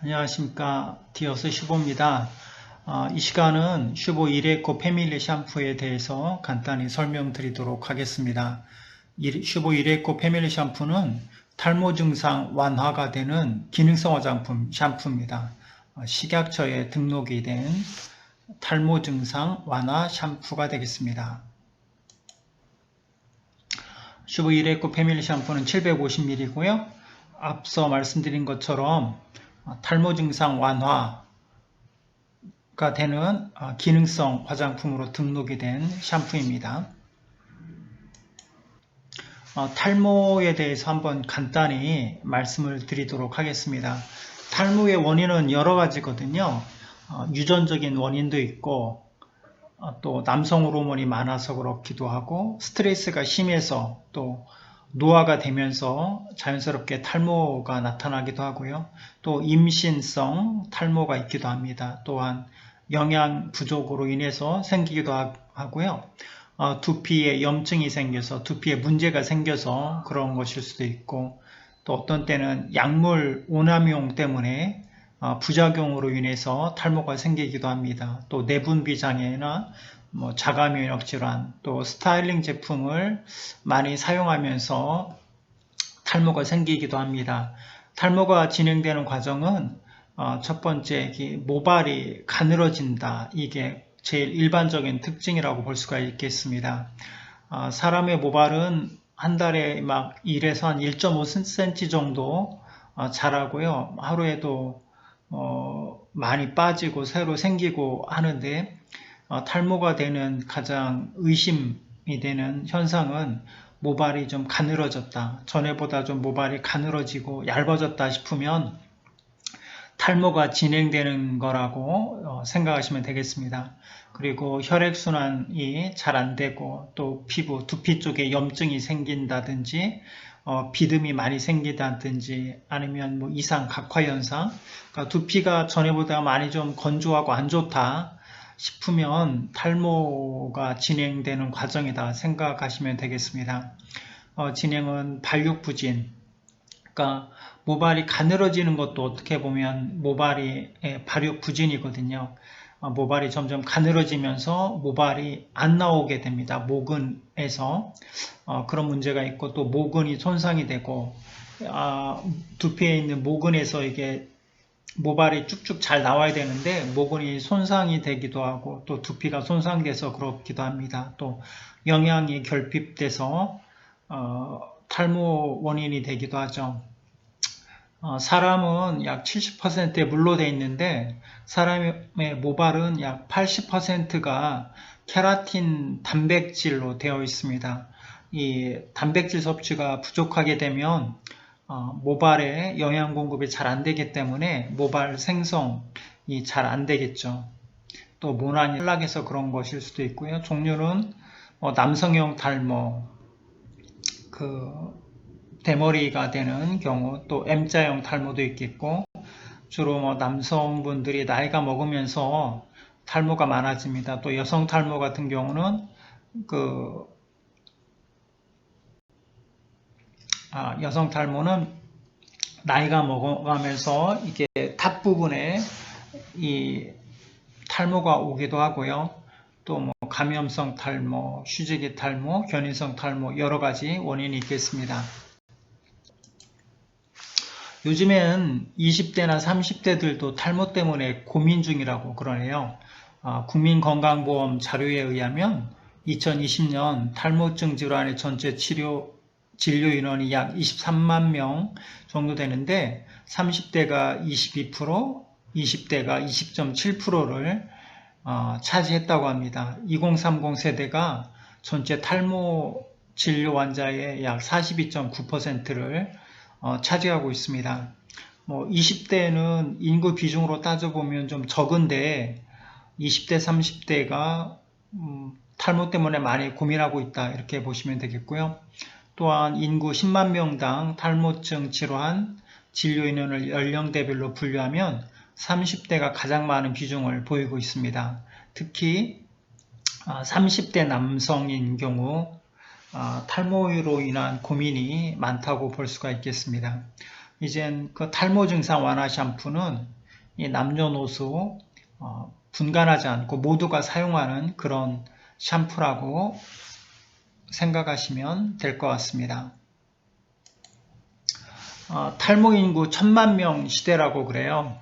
안녕하십니까. 디어스 슈보입니다. 이 시간은 슈보 이레코 패밀리 샴푸에 대해서 간단히 설명드리도록 하겠습니다. 슈보 이레코 패밀리 샴푸는 탈모 증상 완화가 되는 기능성 화장품 샴푸입니다. 식약처에 등록이 된 탈모 증상 완화 샴푸가 되겠습니다. 슈보 이레코 패밀리 샴푸는 750ml이고요. 앞서 말씀드린 것처럼 탈모 증상 완화가 되는 기능성 화장품으로 등록이 된 샴푸입니다. 탈모에 대해서 한번 간단히 말씀을 드리도록 하겠습니다. 탈모의 원인은 여러 가지거든요. 유전적인 원인도 있고 또 남성 호르몬이 많아서 그렇기도 하고 스트레스가 심해서 또 노화가 되면서 자연스럽게 탈모가 나타나기도 하고요. 또 임신성 탈모가 있기도 합니다. 또한 영양 부족으로 인해서 생기기도 하고요. 두피에 염증이 생겨서 두피에 문제가 생겨서 그런 것일 수도 있고 또 어떤 때는 약물 오남용 때문에 부작용으로 인해서 탈모가 생기기도 합니다. 또 내분비 장애나 자가 면역 질환, 또 스타일링 제품을 많이 사용하면서 탈모가 생기기도 합니다. 탈모가 진행되는 과정은 첫 번째 모발이 가늘어진다. 이게 제일 일반적인 특징이라고 볼 수가 있겠습니다. 사람의 모발은 한 달에 막 1에서 한 1.5cm 정도 자라고요. 하루에도 많이 빠지고 새로 생기고 하는데 탈모가 되는 가장 의심이 되는 현상은 모발이 좀 가늘어졌다. 전에보다 좀 모발이 가늘어지고 얇아졌다 싶으면 탈모가 진행되는 거라고 생각하시면 되겠습니다. 그리고 혈액순환이 잘 안 되고 또 피부, 두피 쪽에 염증이 생긴다든지 비듬이 많이 생긴다든지 아니면 이상 각화 현상, 그러니까 두피가 전에보다 많이 좀 건조하고 안 좋다 싶으면 탈모가 진행되는 과정이다 생각하시면 되겠습니다. 진행은 발육부진, 그러니까 모발이 가늘어지는 것도 어떻게 보면 모발이 발육부진이거든요. 모발이 점점 가늘어지면서 모발이 안 나오게 됩니다. 모근에서 그런 문제가 있고 또 모근이 손상이 되고 두피에 있는 모근에서 이게 모발이 쭉쭉 잘 나와야 되는데 모근이 손상이 되기도 하고 또 두피가 손상돼서 그렇기도 합니다. 또 영양이 결핍돼서 탈모 원인이 되기도 하죠. 사람은 약 70%에 물로 되어 있는데 사람의 모발은 약 80%가 케라틴 단백질로 되어 있습니다. 이 단백질 섭취가 부족하게 되면 모발에 영양 공급이 잘 안 되기 때문에 모발 생성이 잘 안 되겠죠. 또 모낭이 탈락해서 그런 것일 수도 있고요. 종류는 남성형 탈모, 대머리가 되는 경우, 또 M자형 탈모도 있겠고, 주로 남성분들이 나이가 먹으면서 탈모가 많아집니다. 또 여성 탈모 같은 경우는 여성 탈모는 나이가 먹어가면서 이게 탑 부분에 이 탈모가 오기도 하고요. 또 감염성 탈모, 휴지기 탈모, 견인성 탈모 여러 가지 원인이 있겠습니다. 요즘엔 20대나 30대들도 탈모 때문에 고민 중이라고 그러네요. 국민건강보험 자료에 의하면 2020년 탈모증 질환의 전체 진료 인원이 약 23만 명 정도 되는데 30대가 22%, 20대가 20.7%를 차지했다고 합니다. 2030 세대가 전체 탈모 진료 환자의 약 42.9%를 차지하고 있습니다. 20대는 인구 비중으로 따져보면 좀 적은데 20대, 30대가 탈모 때문에 많이 고민하고 있다 이렇게 보시면 되겠고요. 또한 인구 10만 명당 탈모증 질환 진료 인원을 연령대별로 분류하면 30대가 가장 많은 비중을 보이고 있습니다. 특히 30대 남성인 경우 탈모로 인한 고민이 많다고 볼 수가 있겠습니다. 이젠 그 탈모 증상 완화 샴푸는 이 남녀노소 분간하지 않고 모두가 사용하는 그런 샴푸라고 생각하시면 될 것 같습니다. 탈모 인구 1000만 명 시대라고 그래요.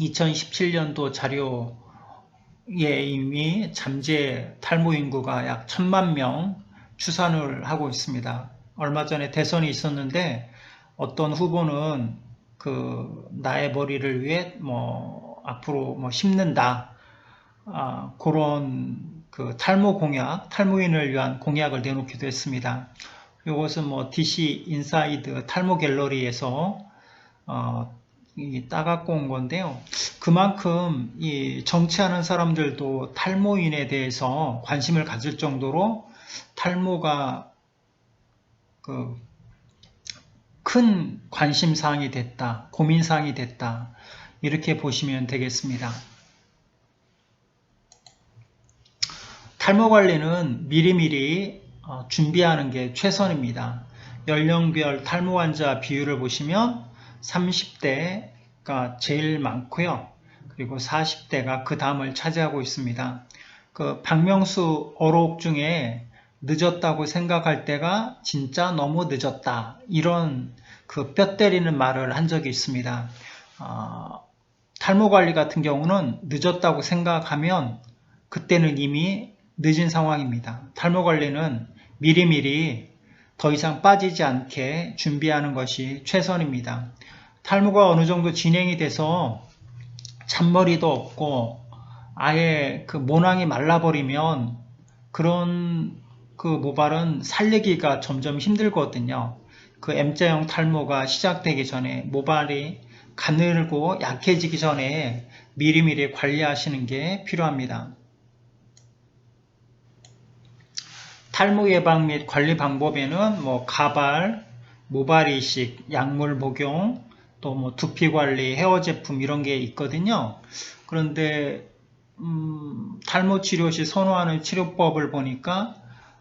2017년도 자료에 이미 잠재 탈모 인구가 약 1000만 명 추산을 하고 있습니다. 얼마 전에 대선이 있었는데 어떤 후보는 그 나의 머리를 위해 앞으로 심는다, 그런 그 탈모 공약, 탈모인을 위한 공약을 내놓기도 했습니다. 이것은 DC 인사이드 탈모 갤러리에서 따갖고 온 건데요. 그만큼 이 정치하는 사람들도 탈모인에 대해서 관심을 가질 정도로 탈모가 큰 관심사항이 됐다, 고민사항이 됐다, 이렇게 보시면 되겠습니다. 탈모 관리는 미리미리 준비하는 게 최선입니다. 연령별 탈모 환자 비율을 보시면 30대가 제일 많고요. 그리고 40대가 그 다음을 차지하고 있습니다. 그 박명수 어록 중에 늦었다고 생각할 때가 진짜 너무 늦었다, 이런 그 뼈 때리는 말을 한 적이 있습니다. 탈모 관리 같은 경우는 늦었다고 생각하면 그때는 이미 늦은 상황입니다. 탈모 관리는 미리미리 더 이상 빠지지 않게 준비하는 것이 최선입니다. 탈모가 어느 정도 진행이 돼서 잔머리도 없고 아예 그 모낭이 말라버리면 그런 그 모발은 살리기가 점점 힘들거든요. 그 M자형 탈모가 시작되기 전에 모발이 가늘고 약해지기 전에 미리미리 관리하시는 게 필요합니다. 탈모 예방 및 관리 방법에는 가발, 모발 이식, 약물 복용, 또 두피 관리, 헤어 제품 이런 게 있거든요. 그런데 탈모 치료 시 선호하는 치료법을 보니까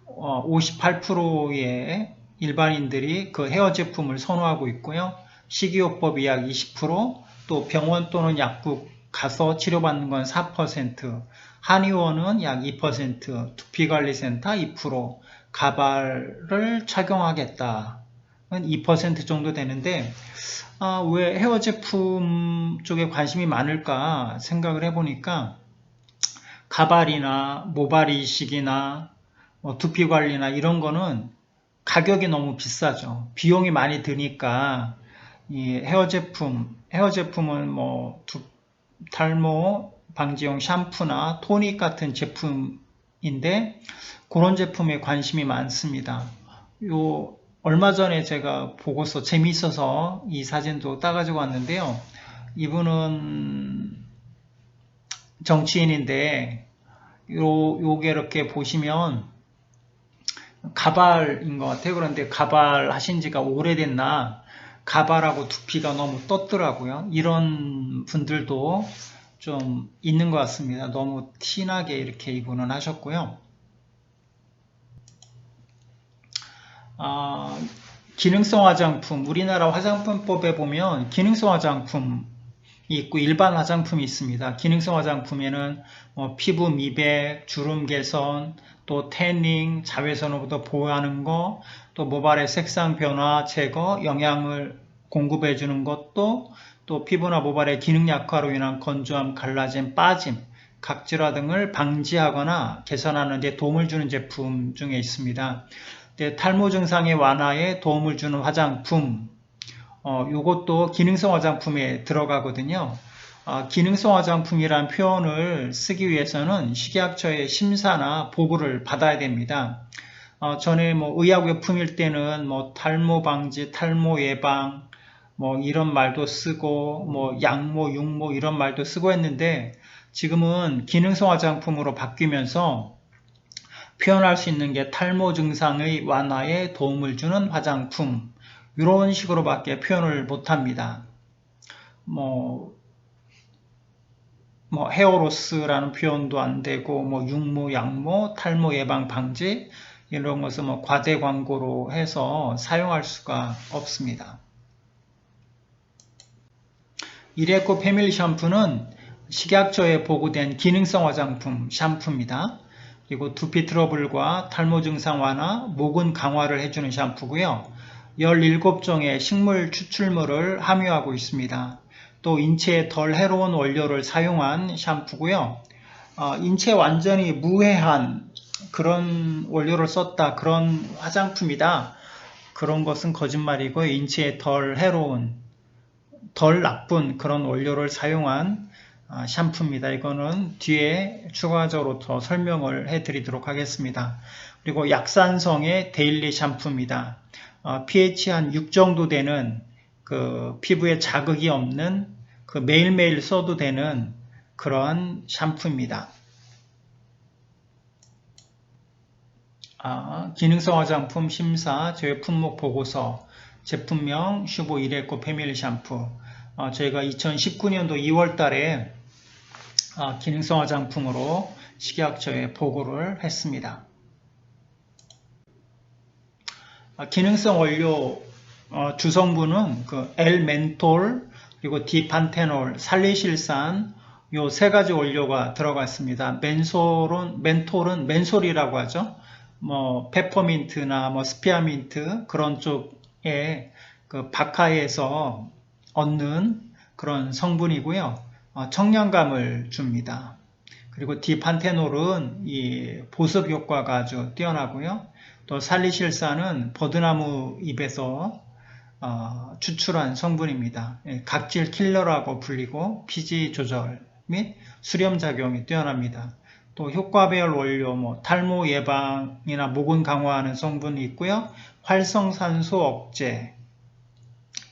58%의 일반인들이 그 헤어 제품을 선호하고 있고요. 식이요법이 약 20%, 또 병원 또는 약국 가서 치료받는 건 4%, 한의원은 약 2%, 두피관리센터 2%, 가발을 착용하겠다 는 2% 정도 되는데 왜 헤어 제품 쪽에 관심이 많을까 생각을 해보니까 가발이나 모발 이식이나 두피관리나 이런 거는 가격이 너무 비싸죠. 비용이 많이 드니까 이 헤어 제품은 탈모 방지용 샴푸나 토닉 같은 제품인데 그런 제품에 관심이 많습니다. 얼마 전에 제가 보고서 재미있어서 이 사진도 따가지고 왔는데요. 이분은 정치인인데 요게 이렇게 보시면 가발인 것 같아요. 그런데 가발 하신 지가 오래됐나 가발하고 두피가 너무 떴더라고요. 이런 분들도 좀 있는 것 같습니다. 너무 티나게 이렇게 이분은 하셨고요. 기능성 화장품, 우리나라 화장품법에 보면 기능성 화장품이 있고 일반 화장품이 있습니다. 기능성 화장품에는 피부 미백, 주름 개선, 또 태닝, 자외선으로부터 보호하는 거, 또 모발의 색상 변화 제거, 영양을 공급해 주는 것도, 또 피부나 모발의 기능 약화로 인한 건조함, 갈라짐, 빠짐, 각질화 등을 방지하거나 개선하는 데 도움을 주는 제품 중에 있습니다. 탈모 증상의 완화에 도움을 주는 화장품, 이것도 기능성 화장품에 들어가거든요. 기능성 화장품이란 표현을 쓰기 위해서는 식약처의 심사나 보고를 받아야 됩니다. 전에 의약용품일 때는 탈모 방지, 탈모 예방, 이런 말도 쓰고, 양모, 육모 이런 말도 쓰고 했는데 지금은 기능성 화장품으로 바뀌면서 표현할 수 있는 게 탈모 증상의 완화에 도움을 주는 화장품, 이런 식으로밖에 표현을 못합니다. 헤어로스라는 표현도 안 되고, 육모, 양모, 탈모 예방 방지 이런 것을 과대 광고로 해서 사용할 수가 없습니다. 이레코 패밀리 샴푸는 식약처에 보고된 기능성 화장품 샴푸입니다. 그리고 두피 트러블과 탈모 증상 완화, 모근 강화를 해주는 샴푸고요. 17종의 식물 추출물을 함유하고 있습니다. 또 인체에 덜 해로운 원료를 사용한 샴푸고요. 인체에 완전히 무해한 그런 원료를 썼다, 그런 화장품이다, 그런 것은 거짓말이고, 인체에 덜 해로운, 덜 나쁜 그런 원료를 사용한 샴푸입니다. 이거는 뒤에 추가적으로 더 설명을 해드리도록 하겠습니다. 그리고 약산성의 데일리 샴푸입니다. pH 한 6 정도 되는 그 피부에 자극이 없는 그 매일매일 써도 되는 그런 샴푸입니다. 기능성 화장품 심사 제외 품목 보고서 제품명 슈보 이레코 패밀리 샴푸. 저희가 2019년도 2월 달에 기능성 화장품으로 식약처에 보고를 했습니다. 기능성 원료 주성분은 그 L-멘톨, 그리고 디판테놀, 살리실산, 요 세 가지 원료가 들어갔습니다. 멘톨은 맨솔이라고 하죠. 뭐 페퍼민트나 뭐 스피아민트 그런 쪽에 그 박하에서 얻는 그런 성분이고요. 청량감을 줍니다. 그리고 디판테놀은 이 보습 효과가 아주 뛰어나고요. 또 살리실산은 버드나무 잎에서 추출한 성분입니다. 각질 킬러라고 불리고 피지 조절 및 수렴 작용이 뛰어납니다. 또 효과별 원료, 뭐 탈모 예방이나 모근 강화하는 성분이 있고요. 활성산소 억제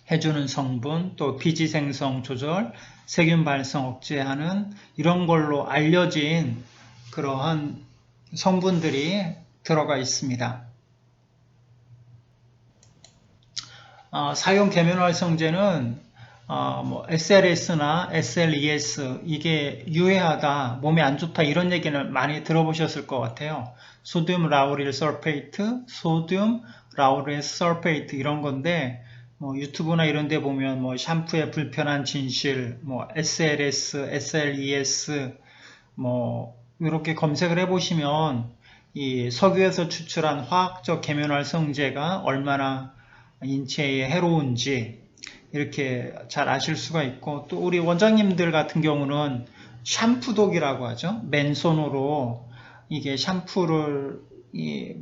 해주는 성분, 또 피지 생성 조절, 세균 발생 억제하는 이런 걸로 알려진 그러한 성분들이 들어가 있습니다. 사용 계면활성제는 뭐 SLS나 SLES 이게 유해하다, 몸에 안 좋다 이런 얘기는 많이 들어보셨을 것 같아요. 소듐 라우릴 설페이트, 소듐 라우릴 설페이트 이런 건데 뭐 유튜브나 이런 데 보면 뭐 샴푸의 불편한 진실, 뭐 SLS, SLES 뭐 이렇게 검색을 해보시면 이 석유에서 추출한 화학적 계면활성제가 얼마나 인체에 해로운지 이렇게 잘 아실 수가 있고, 또 우리 원장님들 같은 경우는 샴푸독이라고 하죠. 맨손으로 이게 샴푸를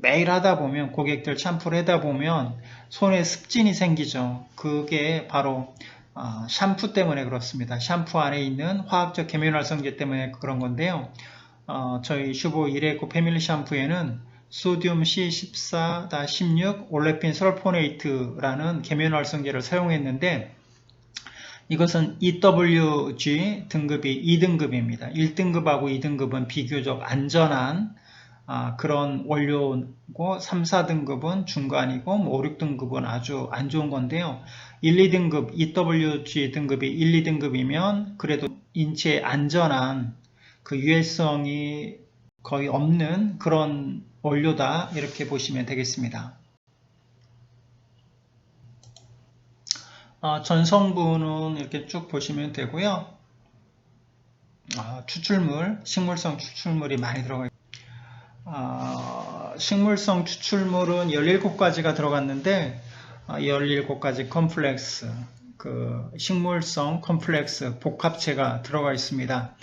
매일 하다 보면, 고객들 샴푸를 하다 보면 손에 습진이 생기죠. 그게 바로 샴푸 때문에 그렇습니다. 샴푸 안에 있는 화학적 계면활성제 때문에 그런 건데요. 저희 슈보 이레코 패밀리 샴푸에는 소듐 C14-16 올레핀 설포네이트라는 계면활성제를 사용했는데, 이것은 EWG 등급이 2등급입니다. 1등급하고 2등급은 비교적 안전한 그런 원료고, 3, 4등급은 중간이고, 5, 6등급은 아주 안 좋은 건데요. 1, 2등급, EWG 등급이 1, 2등급이면 그래도 인체에 안전한 그 유해성이 거의 없는 그런 원료다, 이렇게 보시면 되겠습니다. 전성분은 이렇게 쭉 보시면 되고요. 추출물, 식물성 추출물이 많이 들어가 있습니다. 식물성 추출물은 17가지가 들어갔는데 17가지 컴플렉스, 그 식물성 컴플렉스 복합체가 들어가 있습니다.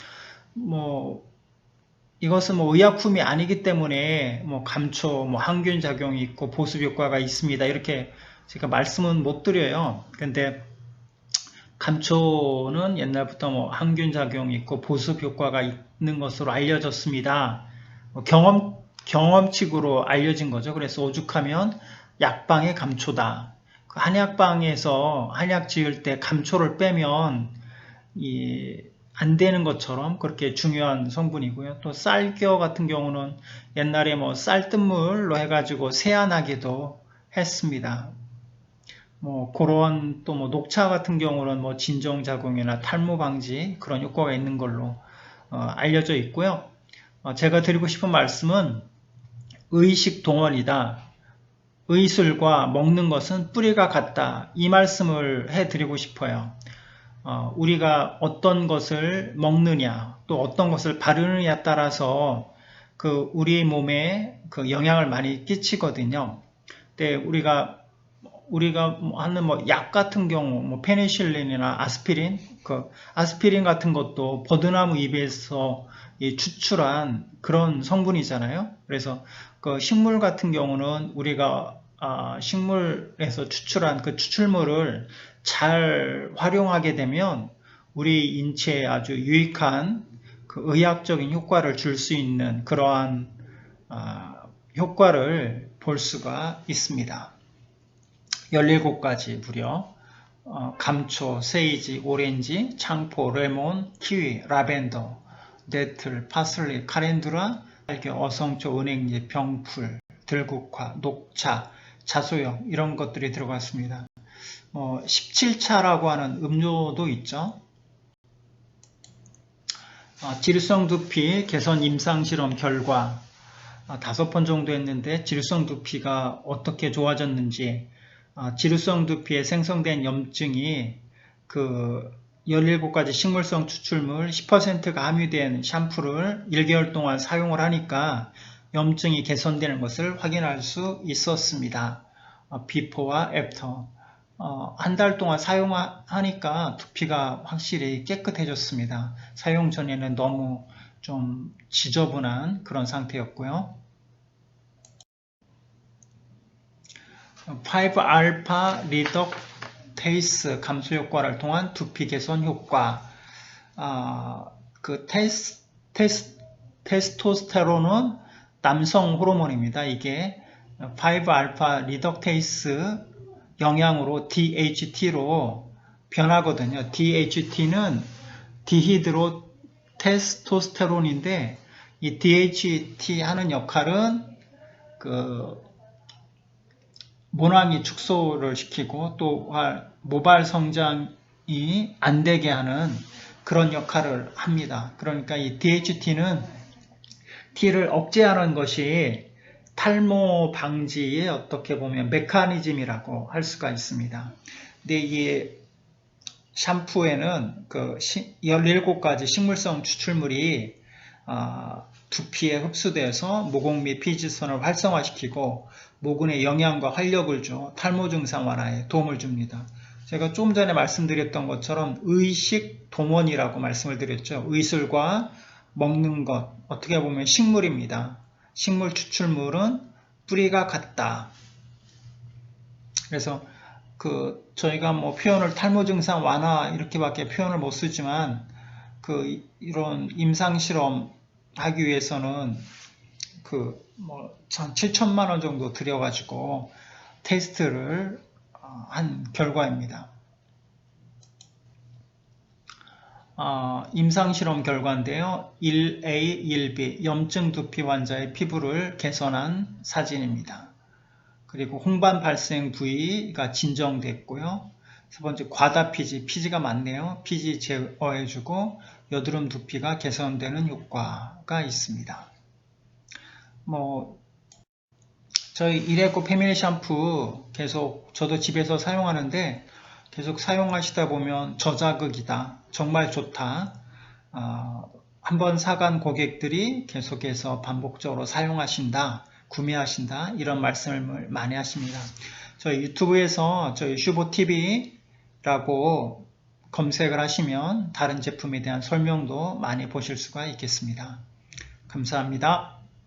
이것은 의약품이 아니기 때문에 감초, 항균 작용이 있고 보습 효과가 있습니다, 이렇게 제가 말씀은 못 드려요. 근데 감초는 옛날부터 항균 작용이 있고 보습 효과가 있는 것으로 알려졌습니다. 경험칙으로 알려진 거죠. 그래서 오죽하면 약방의 감초다. 한약방에서 한약 지을 때 감초를 빼면 안 되는 것처럼 그렇게 중요한 성분이고요. 또 쌀겨 같은 경우는 옛날에 쌀뜨물로 해가지고 세안하기도 했습니다. 그런 또 녹차 같은 경우는 진정작용이나 탈모 방지 그런 효과가 있는 걸로 알려져 있고요. 제가 드리고 싶은 말씀은 의식 동원이다. 의술과 먹는 것은 뿌리가 같다. 이 말씀을 해드리고 싶어요. 우리가 어떤 것을 먹느냐, 또 어떤 것을 바르느냐에 따라서 그 우리 몸에 그 영향을 많이 끼치거든요. 근데 우리가 하는 뭐 약 같은 경우, 뭐 페니실린이나 아스피린, 그 아스피린 같은 것도 버드나무 잎에서 추출한 그런 성분이잖아요. 그래서 그 식물 같은 경우는 우리가 식물에서 추출한 그 추출물을 잘 활용하게 되면 우리 인체에 아주 유익한 그 의학적인 효과를 줄 수 있는 그러한 효과를 볼 수가 있습니다. 17가지 무려 감초, 세이지, 오렌지, 창포, 레몬, 키위, 라벤더, 네틀, 파슬리, 카렌두라, 딸기, 어성초, 은행잎, 병풀, 들국화, 녹차, 자소형 이런 것들이 들어갔습니다. 17차라고 하는 음료도 있죠. 지루성 두피 개선 임상실험 결과 5번 정도 했는데 지루성 두피가 어떻게 좋아졌는지, 지루성 두피에 생성된 염증이 그 17가지 식물성 추출물 10%가 함유된 샴푸를 1개월 동안 사용을 하니까 염증이 개선되는 것을 확인할 수 있었습니다. 비포와 애프터. 한 달 동안 사용하니까 두피가 확실히 깨끗해졌습니다. 사용 전에는 너무 좀 지저분한 그런 상태였고요. 5알파 리덕테이스 감소 효과를 통한 두피 개선 효과. 그 테스토스테론은 남성 호르몬입니다. 이게 5알파 리덕테이스 영향으로 DHT로 변하거든요. DHT는 디히드로 테스토스테론인데 이 DHT 하는 역할은 그 모낭이 축소를 시키고 또 모발 성장이 안 되게 하는 그런 역할을 합니다. 그러니까 이 DHT는 T를 억제하는 것이 탈모 방지의 어떻게 보면 메커니즘이라고 할 수가 있습니다. 근데 이 샴푸에는 그 17가지 식물성 추출물이 두피에 흡수돼서 모공 및 피지선을 활성화시키고 모근에 영양과 활력을 줘 탈모 증상 완화에 도움을 줍니다. 제가 조금 전에 말씀드렸던 것처럼 의식 동원이라고 말씀을 드렸죠. 의술과 먹는 것, 어떻게 보면 식물입니다. 식물 추출물은 뿌리가 같다. 그래서 저희가 뭐 표현을 탈모 증상 완화 이렇게밖에 표현을 못 쓰지만 이런 임상 실험 하기 위해서는 한 7천만 원 정도 들여가지고 테스트를 한 결과입니다. 임상실험 결과인데요. 1A, 1B 염증 두피 환자의 피부를 개선한 사진입니다. 그리고 홍반 발생 부위가 진정됐고요. 세 번째 과다피지, 피지가 많네요. 피지 제어해주고 여드름 두피가 개선되는 효과가 있습니다. 저희 이레코 패밀리 샴푸 계속 저도 집에서 사용하는데 계속 사용하시다 보면 저자극이다, 정말 좋다, 한번 사간 고객들이 계속해서 반복적으로 사용하신다, 구매하신다 이런 말씀을 많이 하십니다. 저희 유튜브에서 저희 슈보TV라고 검색을 하시면 다른 제품에 대한 설명도 많이 보실 수가 있겠습니다. 감사합니다.